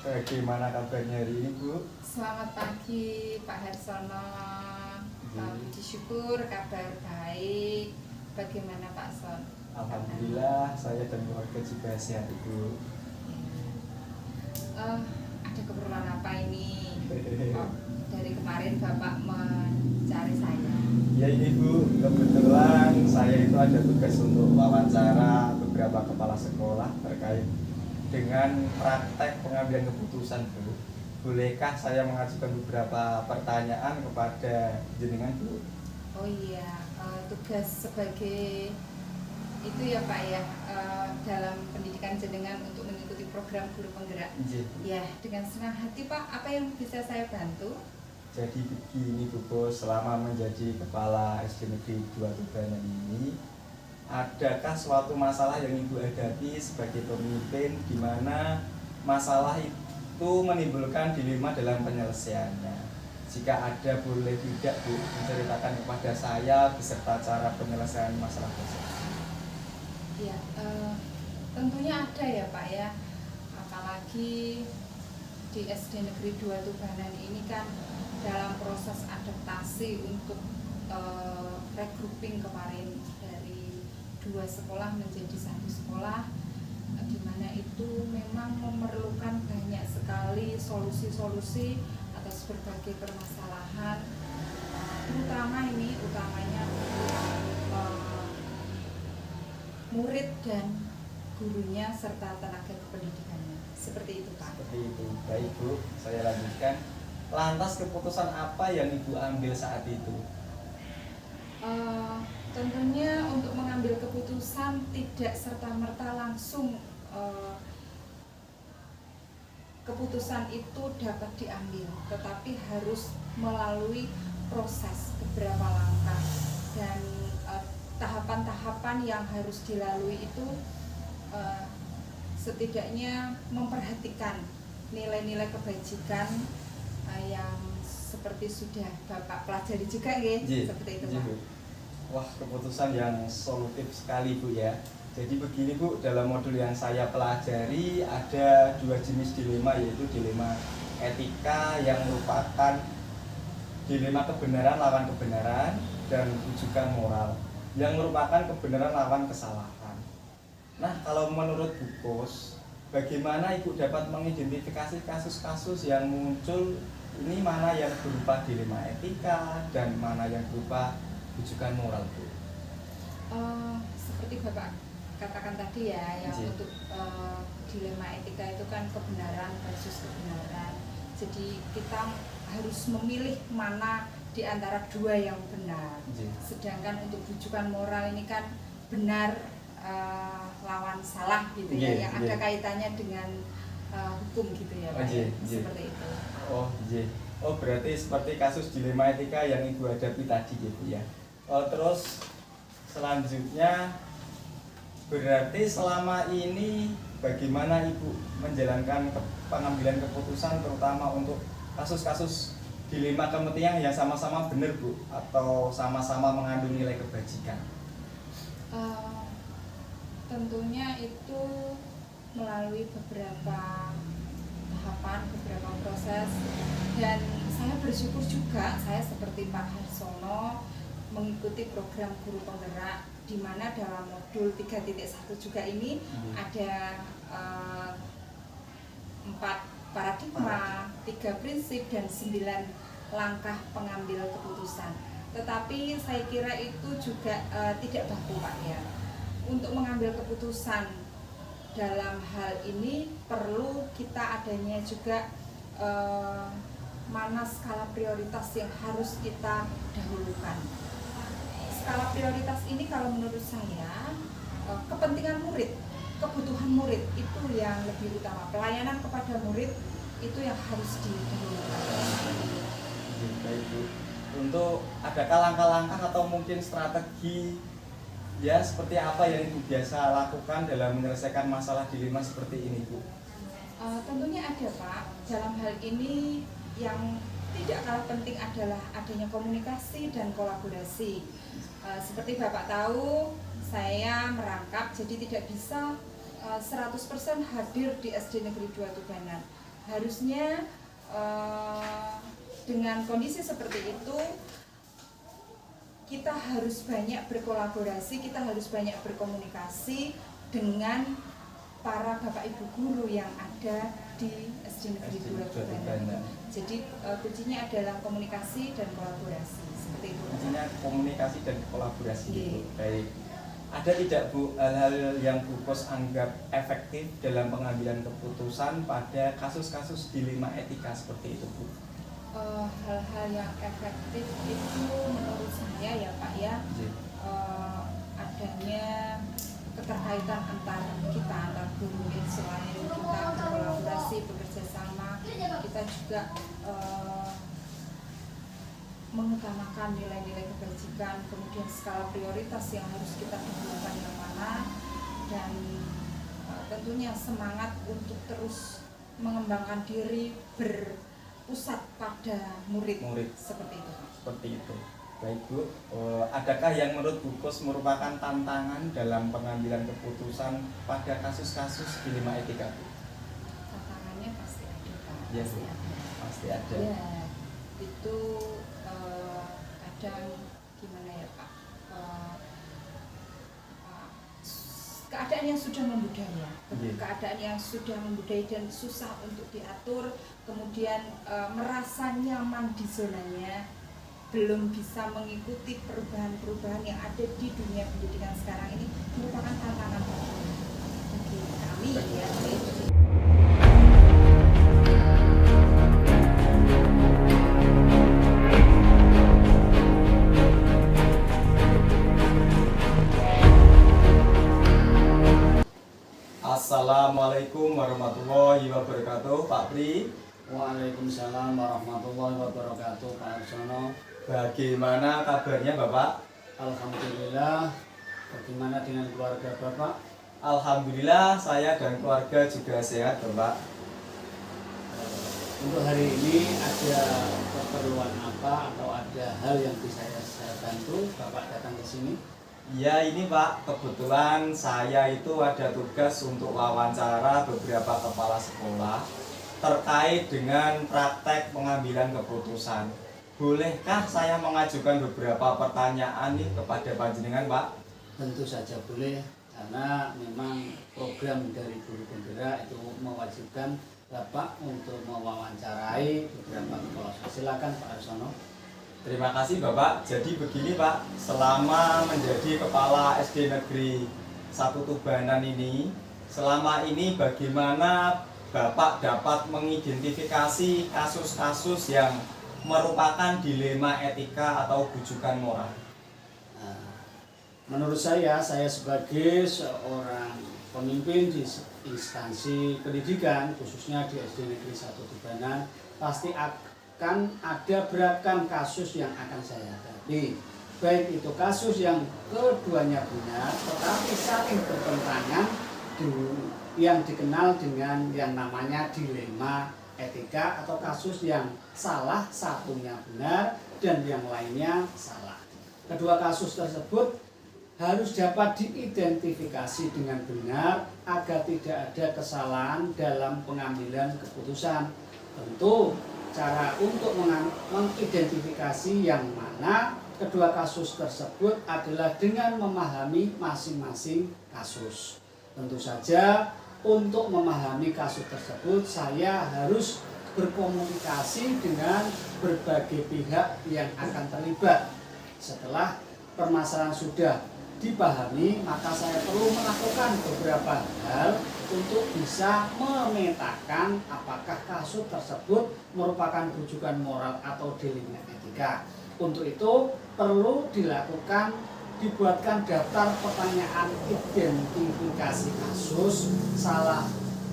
Bagaimana kabarnya hari ini, Bu? Selamat pagi Pak Harsono. Puji syukur kabar baik. Bagaimana Pak Son? Alhamdulillah saya dan keluarga juga sehat, Ibu. Ada keperluan apa ini? Dari kemarin Bapak mencari saya. Ya ini Bu, kebetulan saya itu ada tugas untuk wawancara beberapa kepala sekolah terkait dengan praktek pengambilan keputusan, Bu. Bolehkah saya mengajukan beberapa pertanyaan kepada jenengan, Bu? Oh iya, tugas sebagai itu ya Pak ya, dalam pendidikan jenengan untuk mengikuti program guru penggerak. Ya, dengan senang hati Pak, apa yang bisa saya bantu? Jadi begini Bu Bos, selama menjadi kepala SD Negeri 2 Tubanan ini, adakah suatu masalah yang Ibu hadapi sebagai pemimpin di mana masalah itu menimbulkan dilema dalam penyelesaiannya? Jika ada, boleh tidak Bu menceritakan kepada saya beserta cara penyelesaian masalah tersebut? Ya, tentunya ada ya Pak ya, apalagi di SD Negeri 2 Tubanan ini kan dalam proses adaptasi untuk regrouping kemarin dari 2 sekolah menjadi 1 sekolah, di mana itu memang memerlukan banyak sekali solusi-solusi atas berbagai permasalahan, utamanya murid dan gurunya serta tenaga kependidikannya. Seperti itu Pak. Seperti itu. Baik Bu, saya lanjutkan. Lantas keputusan apa yang Ibu ambil saat itu? Tentunya untuk mengambil keputusan tidak serta-merta langsung keputusan itu dapat diambil, tetapi harus melalui proses beberapa langkah dan tahapan-tahapan yang harus dilalui itu setidaknya memperhatikan nilai-nilai kebajikan yang seperti sudah Bapak pelajari juga ya, seperti itu Pak. Wah, keputusan yang solutif sekali Bu ya. Jadi begini Bu, dalam modul yang saya pelajari ada 2 jenis dilema, yaitu dilema etika yang merupakan dilema kebenaran lawan kebenaran dan rujukan moral yang merupakan kebenaran lawan kesalahan. Nah, kalau menurut Bu Bos, bagaimana Ibu dapat mengidentifikasi kasus-kasus yang muncul ini, mana yang berupa dilema etika dan mana yang berupa rujukan moral, Bu? Seperti Bapak katakan tadi ya, yang untuk dilema etika itu kan kebenaran versus kebenaran. Jadi kita harus memilih mana di antara 2 yang benar. Sedangkan untuk rujukan moral ini kan benar lawan salah gitu ya, yang ada kaitannya dengan hukum gitu ya Pak. Seperti itu. Oh, berarti seperti kasus dilema etika yang Ibu hadapi tadi gitu ya. Terus selanjutnya, berarti selama ini bagaimana Ibu menjalankan pengambilan keputusan terutama untuk kasus-kasus dilema kepentingan yang sama-sama benar Bu, atau sama-sama mengandung nilai kebajikan? Tentunya itu melalui beberapa tahapan, beberapa proses, dan saya bersyukur juga saya seperti Pak Harsono mengikuti program guru penggerak, di mana dalam modul 3.1 juga ini ada 4 paradigma, 3 prinsip dan 9 langkah pengambil keputusan. Tetapi saya kira itu juga tidak baku Pak ya. Untuk mengambil keputusan dalam hal ini perlu kita adanya juga mana skala prioritas yang harus kita dahulukan. Skala prioritas ini kalau menurut saya kepentingan murid, kebutuhan murid itu yang lebih utama. Pelayanan kepada murid itu yang harus didahulukan. Baik Bu. Untuk adakah langkah-langkah atau mungkin strategi ya seperti apa yang Ibu biasa lakukan dalam menyelesaikan masalah dilema seperti ini Bu? Tentunya ada Pak. Dalam hal ini yang tidak kalah penting adalah adanya komunikasi dan kolaborasi. Seperti Bapak tahu, saya merangkap, jadi tidak bisa 100% hadir di SD Negeri 2 Tubanan. harusnya dengan kondisi seperti itu kita harus banyak berkolaborasi, kita harus banyak berkomunikasi dengan para bapak ibu guru yang ada di SD Negeri 2 Tubanan. Jadi kuncinya adalah komunikasi dan kolaborasi seperti itu. Kuncinya komunikasi dan kolaborasi gitu. Yeah. Baik. Ada tidak Bu hal-hal yang Bu Pos anggap efektif dalam pengambilan keputusan pada kasus-kasus dilema etika seperti itu Bu? Hal-hal yang efektif itu menurut saya ya Pak ya, adanya keterkaitan antar guru, selain kita berkolaborasi bekerja sama, kita juga mengutamakan nilai-nilai kebajikan, kemudian skala prioritas yang harus kita digunakan yang mana, dan tentunya semangat untuk terus mengembangkan diri berpusat pada murid. Seperti itu. Seperti itu. Baik Bu, adakah yang menurut Bu Pos merupakan tantangan dalam pengambilan keputusan pada kasus-kasus dilema etika Bu? Tantangannya pasti ada Pak. Ya, pasti ada. Ya, itu kadang gimana ya Pak, keadaan yang sudah membudaya, keadaan yang sudah membudaya dan susah untuk diatur, kemudian merasa nyaman di zonanya, belum bisa mengikuti perubahan-perubahan yang ada di dunia pendidikan sekarang ini, merupakan tantangan bagi kami ya. Assalamualaikum warahmatullahi wabarakatuh, Pak Pri. Waalaikumsalam warahmatullahi wabarakatuh, Pak Arsono. Bagaimana kabarnya Bapak? Alhamdulillah. Bagaimana dengan keluarga Bapak? Alhamdulillah saya dan keluarga juga sehat Bapak. Untuk hari ini ada keperluan apa atau ada hal yang bisa saya bantu Bapak datang ke sini? Ya ini Pak, kebetulan saya itu ada tugas untuk wawancara beberapa kepala sekolah terkait dengan praktek pengambilan keputusan. Bolehkah saya mengajukan beberapa pertanyaan nih kepada panjenengan Pak? Tentu saja boleh, karena memang program dari Guru Penggerak itu mewajibkan Bapak untuk mewawancarai beberapa kepala sekolah. Silakan Pak Arsono. Terima kasih Bapak. Jadi begini Pak, selama menjadi kepala SD Negeri 1 Tubanan ini, selama ini bagaimana Bapak dapat mengidentifikasi kasus-kasus yang merupakan dilema etika atau bujukan moral? Menurut saya sebagai seorang pemimpin di instansi pendidikan, khususnya di SD Negeri 1 Tubanan, pasti akan ada beragam kasus yang akan saya hadapi. Baik itu kasus yang keduanya benar, tetapi saling bertentangan, yang dikenal dengan yang namanya dilema etika, atau kasus yang salah satunya benar dan yang lainnya salah. Kedua kasus tersebut harus dapat diidentifikasi dengan benar agar tidak ada kesalahan dalam pengambilan keputusan. Tentu cara untuk mengidentifikasi yang mana kedua kasus tersebut adalah dengan memahami masing-masing kasus. Tentu saja untuk memahami kasus tersebut saya harus berkomunikasi dengan berbagai pihak yang akan terlibat. Setelah permasalahan sudah dipahami, maka saya perlu melakukan beberapa hal untuk bisa memetakan apakah kasus tersebut merupakan rujukan moral atau dilema etika. Untuk itu perlu dibuatkan daftar pertanyaan identifikasi kasus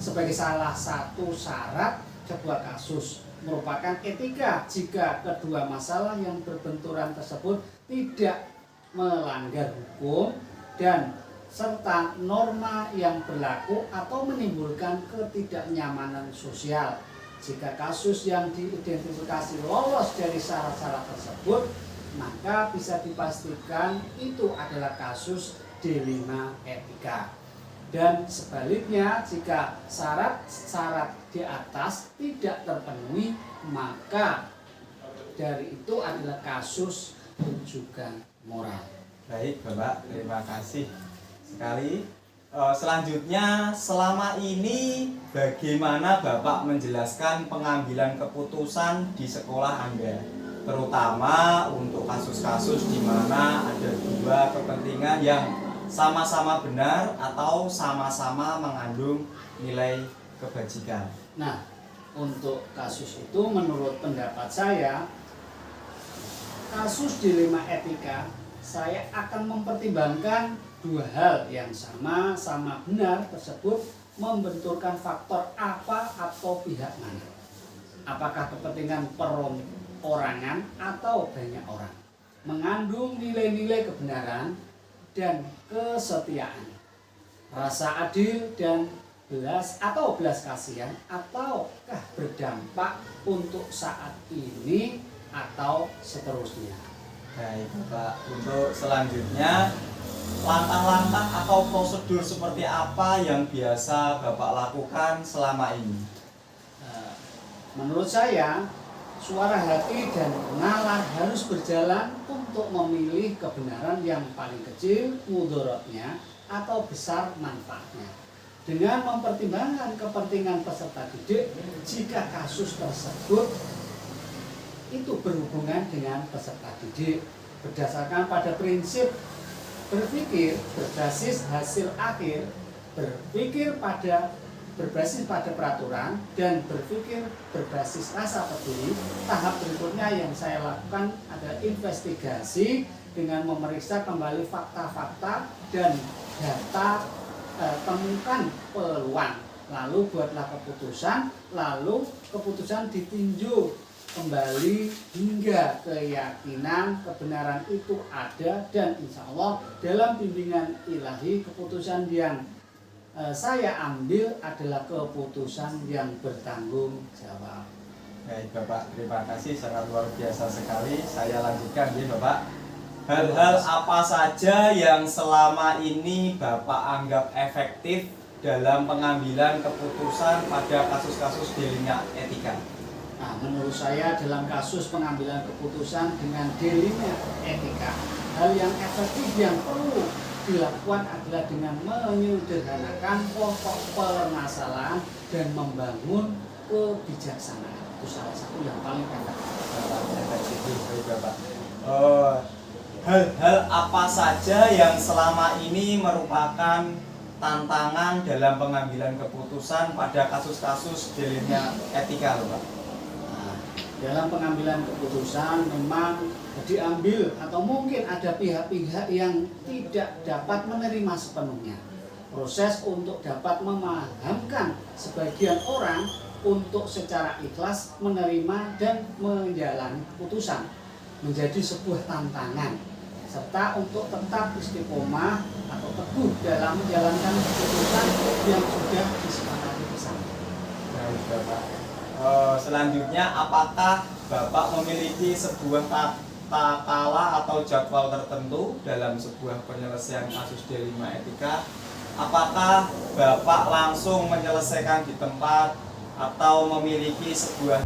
sebagai salah satu syarat sebuah kasus merupakan etika jika kedua masalah yang berbenturan tersebut tidak melanggar hukum dan serta norma yang berlaku atau menimbulkan ketidaknyamanan sosial. Jika kasus yang diidentifikasi lolos dari syarat-syarat tersebut, maka bisa dipastikan itu adalah kasus dilema etika. Dan sebaliknya, jika syarat-syarat di atas tidak terpenuhi, maka dari itu adalah kasus rujukan moral. Baik Bapak, terima kasih sekali. Selanjutnya, selama ini bagaimana Bapak menjelaskan pengambilan keputusan di sekolah Anda? Terutama untuk kasus-kasus di mana ada dua kepentingan yang sama-sama benar atau sama-sama mengandung nilai kebajikan. Nah, untuk kasus itu menurut pendapat saya, kasus dilema etika, saya akan mempertimbangkan dua hal yang sama-sama benar tersebut membenturkan faktor apa atau pihak mana. Apakah kepentingan perorangan atau banyak orang, mengandung nilai-nilai kebenaran dan kesetiaan, rasa adil dan belas kasihan, ataukah berdampak untuk saat ini atau seterusnya. Baik Bapak, untuk selanjutnya langkah-langkah atau prosedur seperti apa yang biasa Bapak lakukan selama ini? Menurut saya, suara hati dan nalar harus berjalan untuk memilih kebenaran yang paling kecil mudaratnya atau besar manfaatnya. Dengan mempertimbangkan kepentingan peserta didik, jika kasus tersebut itu berhubungan dengan peserta didik berdasarkan pada prinsip berpikir berbasis hasil akhir, berbasis pada peraturan, dan berpikir berbasis rasa peduli. Tahap berikutnya yang saya lakukan adalah investigasi dengan memeriksa kembali fakta-fakta dan data, temukan peluang, lalu buatlah keputusan, lalu keputusan ditinjau kembali hingga keyakinan kebenaran itu ada, dan insya Allah dalam bimbingan ilahi keputusan yang saya ambil adalah keputusan yang bertanggung jawab. Baik Bapak, terima kasih, sangat luar biasa sekali. Saya lanjutkan ya Bapak. Hal-hal apa saja yang selama ini Bapak anggap efektif dalam pengambilan keputusan pada kasus-kasus dilema etika? Nah, menurut saya dalam kasus pengambilan keputusan dengan dilema etika, hal yang efektif yang perlu dilakukan adalah dengan menyederhanakan pokok permasalahan dan membangun kebijaksanaan. Itu salah satu yang paling efektif. Bapak. Hal-hal apa saja yang selama ini merupakan tantangan dalam pengambilan keputusan pada kasus-kasus dilema etika, Pak? Nah, dalam pengambilan keputusan memang diambil atau mungkin ada pihak-pihak yang tidak dapat menerima sepenuhnya. Proses untuk dapat memahamkan sebagian orang untuk secara ikhlas menerima dan menjalani keputusan menjadi sebuah tantangan, serta untuk tetap istiqomah atau teguh dalam menjalankan keputusan yang sudah disepakati bersama. Baik, Bapak. Selanjutnya, apakah Bapak memiliki sebuah tata atau jadwal tertentu dalam sebuah penyelesaian kasus dilema etika? Apakah Bapak langsung menyelesaikan di tempat atau memiliki sebuah